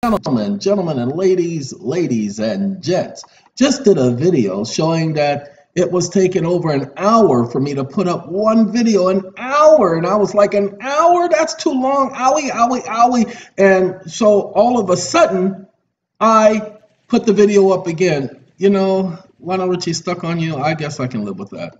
Gentlemen and ladies and gents, just did a video showing that it was taking over an hour for me to put up one video, an hour, and I was like, an hour? That's too long, owie, owie, owie. And so all of a sudden, I put the video up again. You know, Lionel Richie stuck on you. I guess I can live with that.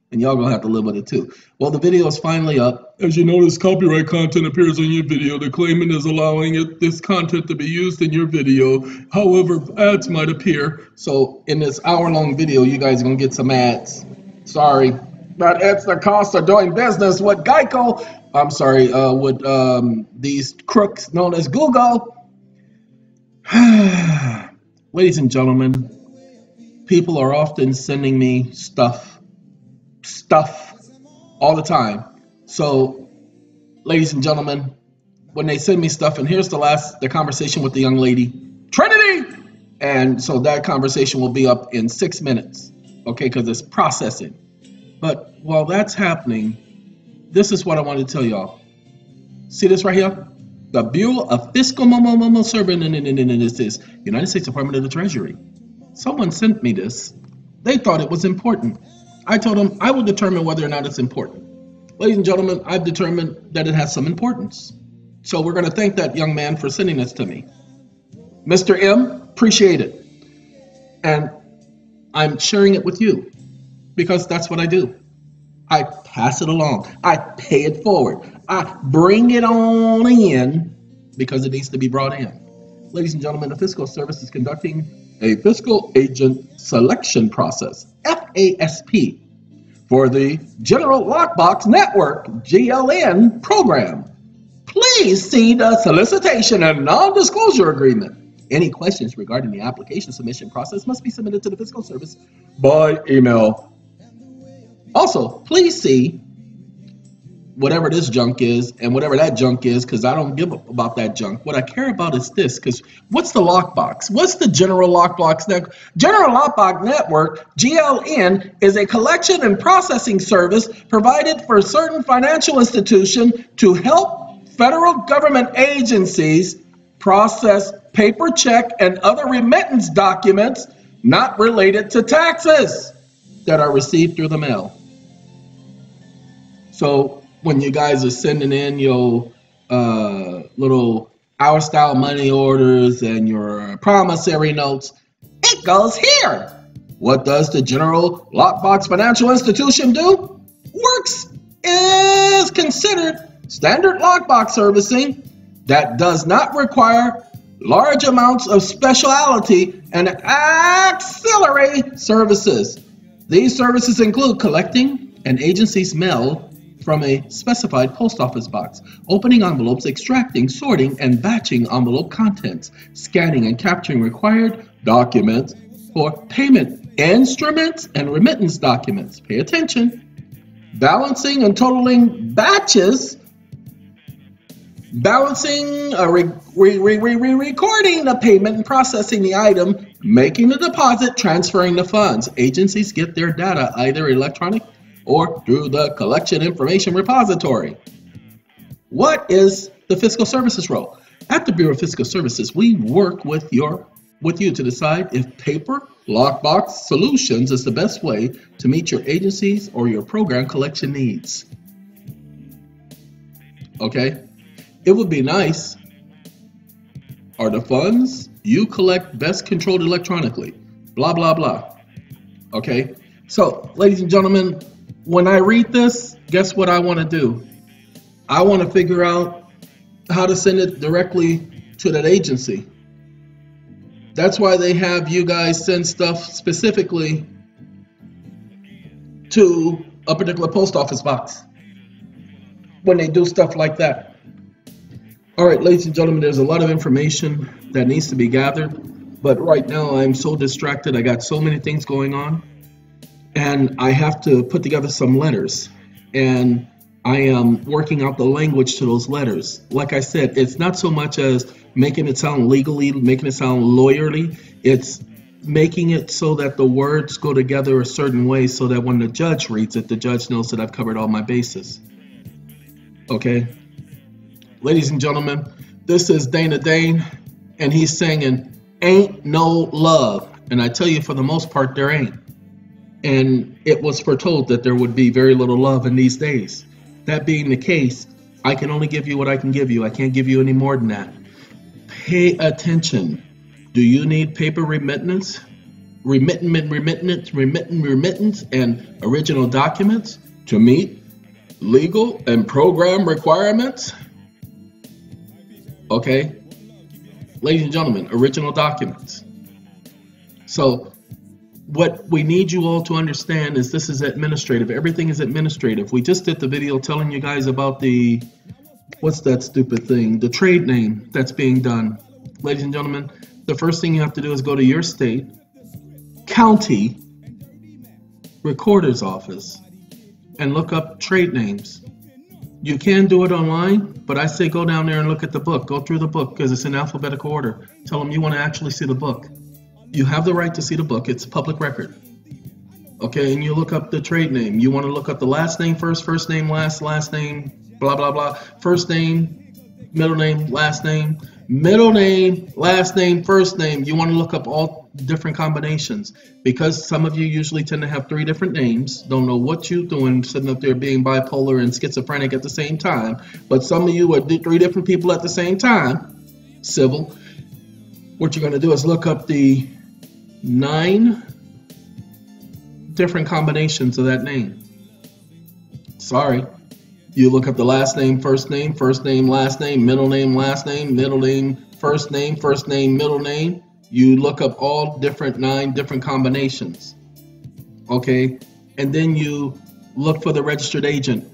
And y'all gonna have to live with it too. Well, the video is finally up. As you notice, copyright content appears on your video. The claimant is allowing this content to be used in your video. However, ads might appear. So in this hour-long video, you guys are gonna get some ads. Sorry, but it's the cost of doing business with Geico. I'm sorry, with these crooks known as Google. Ladies and gentlemen, people are often sending me stuff all the time. So, ladies and gentlemen, when they send me stuff, and here's the conversation with the young lady, Trinity, and so that conversation will be up in 6 minutes, okay, because it's processing. But while that's happening, this is what I want to tell y'all. See this right here? The Bureau of Fiscal Services, United States Department of the Treasury. Someone sent me this. They thought it was important. I told them I will determine whether or not it's important. Ladies and gentlemen, I've determined that it has some importance. So we're going to thank that young man for sending this to me. Mr. M, appreciate it. And I'm sharing it with you because that's what I do. I pass it along. I pay it forward. I bring it on in because it needs to be brought in. Ladies and gentlemen, the Fiscal Service is conducting a fiscal agent selection process, FASP, for the General Lockbox Network, GLN program. Please see the solicitation and non-disclosure agreement. Any questions regarding the application submission process must be submitted to the Fiscal Service by email. Also, please see whatever this junk is and whatever that junk is, because I don't give up about that junk. What I care about is this, because what's the lockbox? What's the General Lockbox Network? General Lockbox Network, GLN, is a collection and processing service provided for certain financial institutions to help federal government agencies process paper check and other remittance documents not related to taxes that are received through the mail. So when you guys are sending in your little our style money orders and your promissory notes, it goes here. What does the General Lockbox Financial Institution do? Works is considered standard lockbox servicing that does not require large amounts of specialty and auxiliary services. These services include collecting an agency's mail from a specified post office box, opening envelopes, extracting, sorting, and batching envelope contents, scanning and capturing required documents for payment instruments and remittance documents. Pay attention. Balancing and totaling batches, recording the payment and processing the item, making the deposit, transferring the funds. Agencies get their data either electronic or through the collection information repository. What is the Fiscal Services role? At the Bureau of Fiscal Services, we work with you to decide if paper lockbox solutions is the best way to meet your agency's or your program collection needs. Okay? It would be nice. Are the funds you collect best controlled electronically? Blah, blah, blah. Okay? So, ladies and gentlemen, when I read this, guess what I want to do? I want to figure out how to send it directly to that agency. That's why they have you guys send stuff specifically to a particular post office box when they do stuff like that. All right, ladies and gentlemen, there's a lot of information that needs to be gathered, but right now I'm so distracted. I got so many things going on. And I have to put together some letters, and I am working out the language to those letters. Like I said, it's not so much as making it sound legally, making it sound lawyerly. It's making it so that the words go together a certain way so that when the judge reads it, the judge knows that I've covered all my bases. Okay? Ladies and gentlemen, this is Dana Dane. and he's singing, "Ain't no love." And I tell you, for the most part, there ain't. And it was foretold that there would be very little love in these days. That being the case, I can only give you what I can give you. I can't give you any more than that. Pay attention. Do you need paper remittance, and original documents to meet legal and program requirements? Okay, ladies and gentlemen, original documents. So what we need you all to understand is this is administrative. Everything is administrative. We just did the video telling you guys about the, what's that stupid thing? The trade name that's being done. Ladies and gentlemen, the first thing you have to do is go to your state, county, recorder's office, and look up trade names. You can do it online, but I say go down there and look at the book. Go through the book because it's in alphabetical order. Tell them you want to actually see the book. You have the right to see the book. It's public record. Okay, and you look up the trade name. You want to look up the last name first name, last name, blah, blah, blah. First name, middle name, last name, last name, first name. You want to look up all different combinations because some of you usually tend to have 3 different names. Don't know what you're doing, sitting up there being bipolar and schizophrenic at the same time. But some of you are 3 different people at the same time. Civil. What you're going to do is look up the 9 different combinations of that name. Sorry. You look up the last name, first name, last name, middle name, first name, middle name. You look up all 9 different combinations. Okay? And then you look for the registered agent.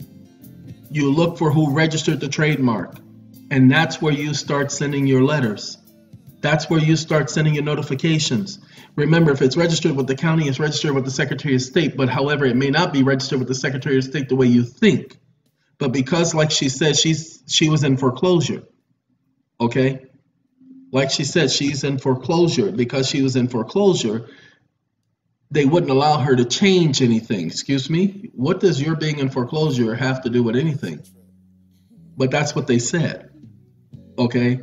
You look for who registered the trademark. And that's where you start sending your letters. That's where you start sending your notifications. Remember, if it's registered with the county, it's registered with the Secretary of State. But however, it may not be registered with the Secretary of State the way you think. But because, like she said, she was in foreclosure. Okay? Like she said, she's in foreclosure. Because she was in foreclosure, they wouldn't allow her to change anything. Excuse me? What does your being in foreclosure have to do with anything? But that's what they said. Okay?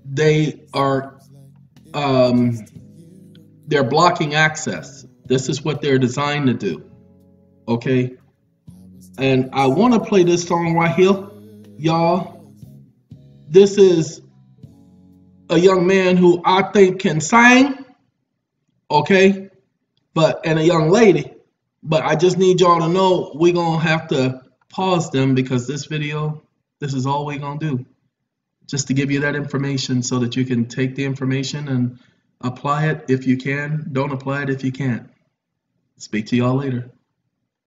They are they're blocking access. This is what they're designed to do. Okay? And I want to play this song right here, y'all. This is a young man who I think can sing, okay? And a young lady. But I just need y'all to know we're going to have to pause them because this video, this is all we're going to do. Just to give you that information so that you can take the information and apply it if you can. Don't apply it if you can't. Speak to y'all later.